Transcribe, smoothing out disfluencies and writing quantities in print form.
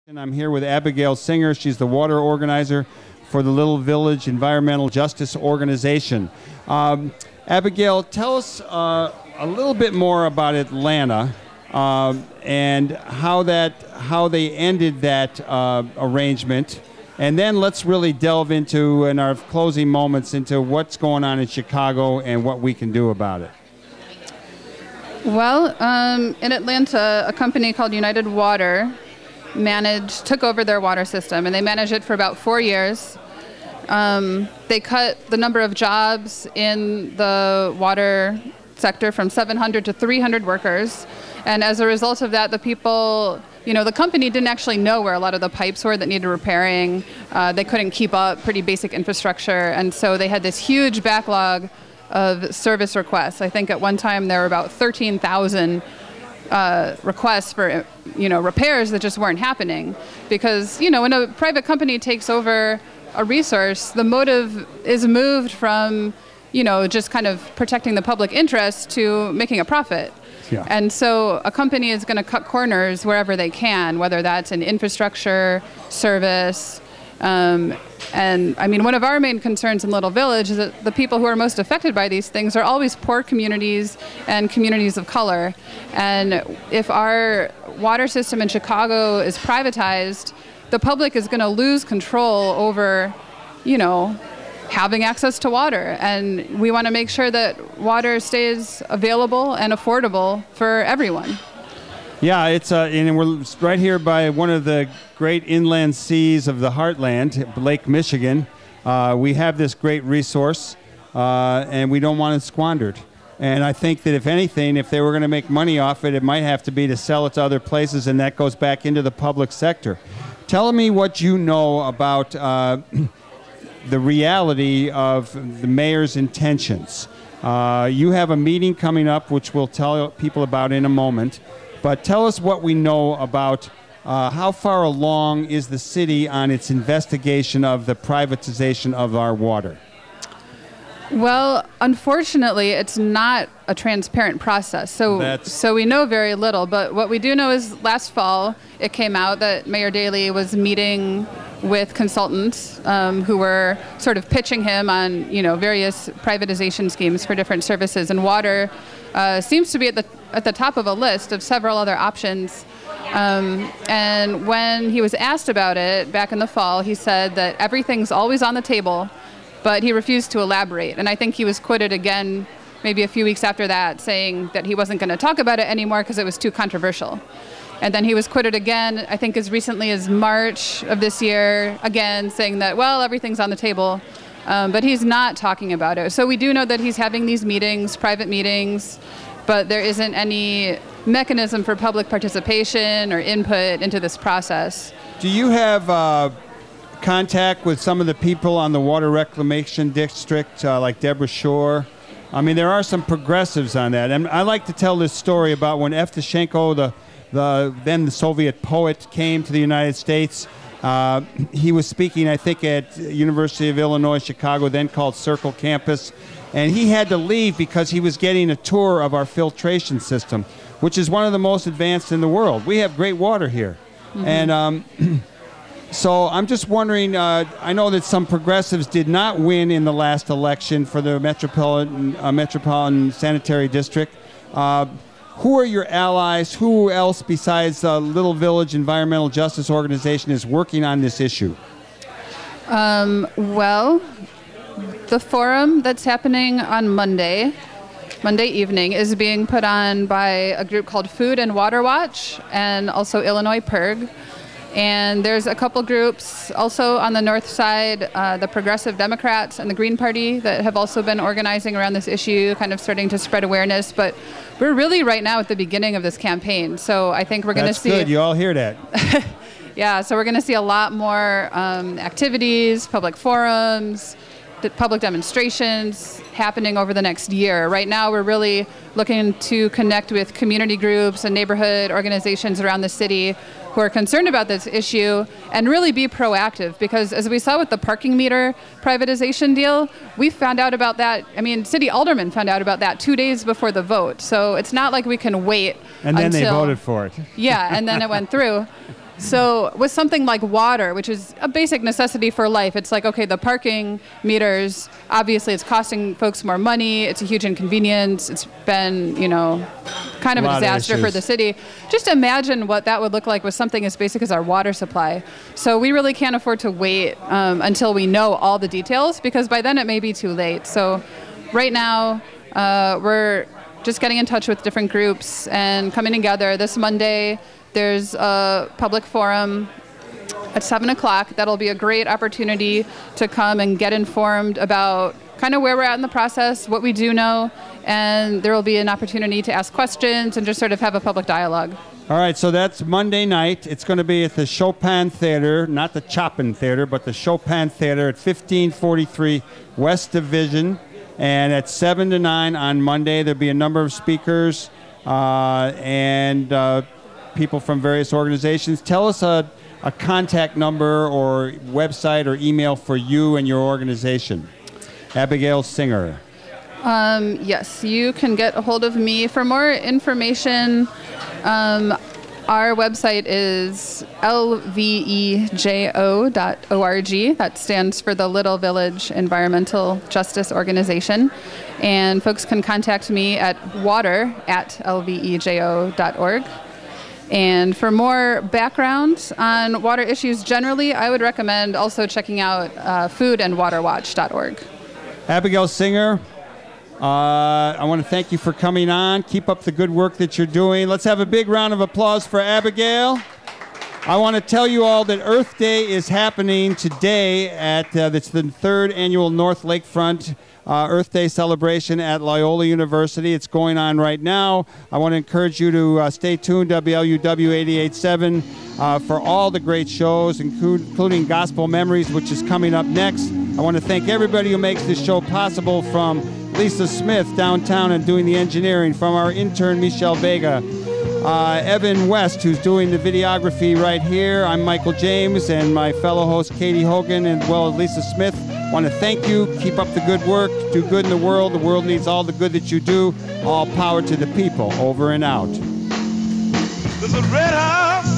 And I'm here with Abigail Singer. She's the water organizer for the Little Village Environmental Justice Organization. Abigail, tell us a little bit more about Atlanta and how they ended that arrangement. And then let's really delve into, in our closing moments, into what's going on in Chicago and what we can do about it. Well, in Atlanta, a company called United Water took over their water system, and they managed it for about 4 years. They cut the number of jobs in the water sector from 700 to 300 workers. And as a result of that, the people, the company didn't actually know where a lot of the pipes were that needed repairing. They couldn't keep up pretty basic infrastructure. And so they had this huge backlog of service requests. I think at one time there were about 13,000 requests for repairs that just weren't happening, because when a private company takes over a resource, the motive is moved from just kind of protecting the public interest to making a profit. Yeah. And so a company is going to cut corners wherever they can, whether that's in infrastructure, service. And I mean, one of our main concerns in Little Village is that the people who are most affected by these things are always poor communities and communities of color. And if our water system in Chicago is privatized, the public is going to lose control over, having access to water. And we want to make sure that water stays available and affordable for everyone. Yeah, and we're right here by one of the great inland seas of the Heartland, Lake Michigan. We have this great resource, and we don't want it squandered. And I think that if anything, if they were going to make money off it, it might have to be to sell it to other places, and that goes back into the public sector. Tell me what you know about the reality of the mayor's intentions. You have a meeting coming up, which we'll tell people about in a moment. But tell us what we know about how far along is the city on its investigation of the privatization of our water? Well, unfortunately, it's not a transparent process. So we know very little. But what we do know is last fall, it came out that Mayor Daleys was meeting with consultants who were sort of pitching him on, various privatization schemes for different services. And water seems to be at the top of a list of several other options. And when he was asked about it back in the fall, he said that everything's always on the table, but he refused to elaborate. And I think he was quoted again maybe a few weeks after that, saying that he wasn't going to talk about it anymore because it was too controversial. And then he was quoted again, I think as recently as March of this year, again saying that, well, everything's on the table, but he's not talking about it. So we do know that he's having these meetings, private meetings, but there isn't any mechanism for public participation or input into this process. Do you have contact with some of the people on the Water Reclamation District, like Deborah Shore? I mean, there are some progressives on that. And I like to tell this story about when Evtushenko, then the Soviet poet, came to the United States. He was speaking, I think, at University of Illinois, Chicago, then called Circle Campus. And he had to leave because he was getting a tour of our filtration system, which is one of the most advanced in the world. We have great water here. Mm-hmm. And so I'm just wondering, I know that some progressives did not win in the last election for the Metropolitan Sanitary District. Who are your allies? Who else besides the Little Village Environmental Justice Organization is working on this issue? Well, the forum that's happening on Monday evening, is being put on by a group called Food and Water Watch and also Illinois PIRG. And there's a couple groups also on the north side, the Progressive Democrats and the Green Party, that have also been organizing around this issue, kind of starting to spread awareness. But we're really right now at the beginning of this campaign. So I think we're going to see... That's good. You all hear that. Yeah, so we're going to see a lot more activities, public forums, public demonstrations happening over the next year. Right now, we're really looking to connect with community groups and neighborhood organizations around the city who are concerned about this issue and really be proactive, because as we saw with the parking meter privatization deal, we found out about that. I mean, city aldermen found out about that 2 days before the vote. So it's not like we can wait and then they voted for it. Yeah, and then it went through. So with something like water, which is a basic necessity for life, it's like, okay, the parking meters, obviously it's costing folks more money. It's a huge inconvenience. It's been, kind of a disaster for the city. Just imagine what that would look like with something as basic as our water supply. So we really can't afford to wait until we know all the details, because by then it may be too late. So right now, we're just getting in touch with different groups and coming together. This Monday, there's a public forum at 7 o'clock. That'll be a great opportunity to come and get informed about kind of where we're at in the process, what we do know, and there will be an opportunity to ask questions and just sort of have a public dialogue. All right, so that's Monday night. It's going to be at the Chopin Theater, not the Chopin Theater, but the Chopin Theater at 1543 West Division. And at 7 to 9 on Monday, there'll be a number of speakers and people from various organizations. Tell us a contact number or website or email for you and your organization. Abigail Singer. Yes, you can get a hold of me. For more information, our website is lvejo.org. That stands for the Little Village Environmental Justice Organization. And folks can contact me at water@lvejo.org. And for more background on water issues generally, I would recommend also checking out foodandwaterwatch.org. Abigail Singer, I want to thank you for coming on. Keep up the good work that you're doing. Let's have a big round of applause for Abigail. I want to tell you all that Earth Day is happening today at it's the 3rd annual North Lakefront Earth Day celebration at Loyola University. It's going on right now. I want to encourage you to stay tuned, WLUW 88.7, for all the great shows, including Gospel Memories, which is coming up next. I want to thank everybody who makes this show possible, from Lisa Smith downtown and doing the engineering, from our intern, Michelle Vega, Evan West, who's doing the videography right here. I'm Michael James, and my fellow host, Katie Hogan, as well as Lisa Smith. I want to thank you. Keep up the good work. Do good in the world. The world needs all the good that you do. All power to the people. Over and out. There's a red house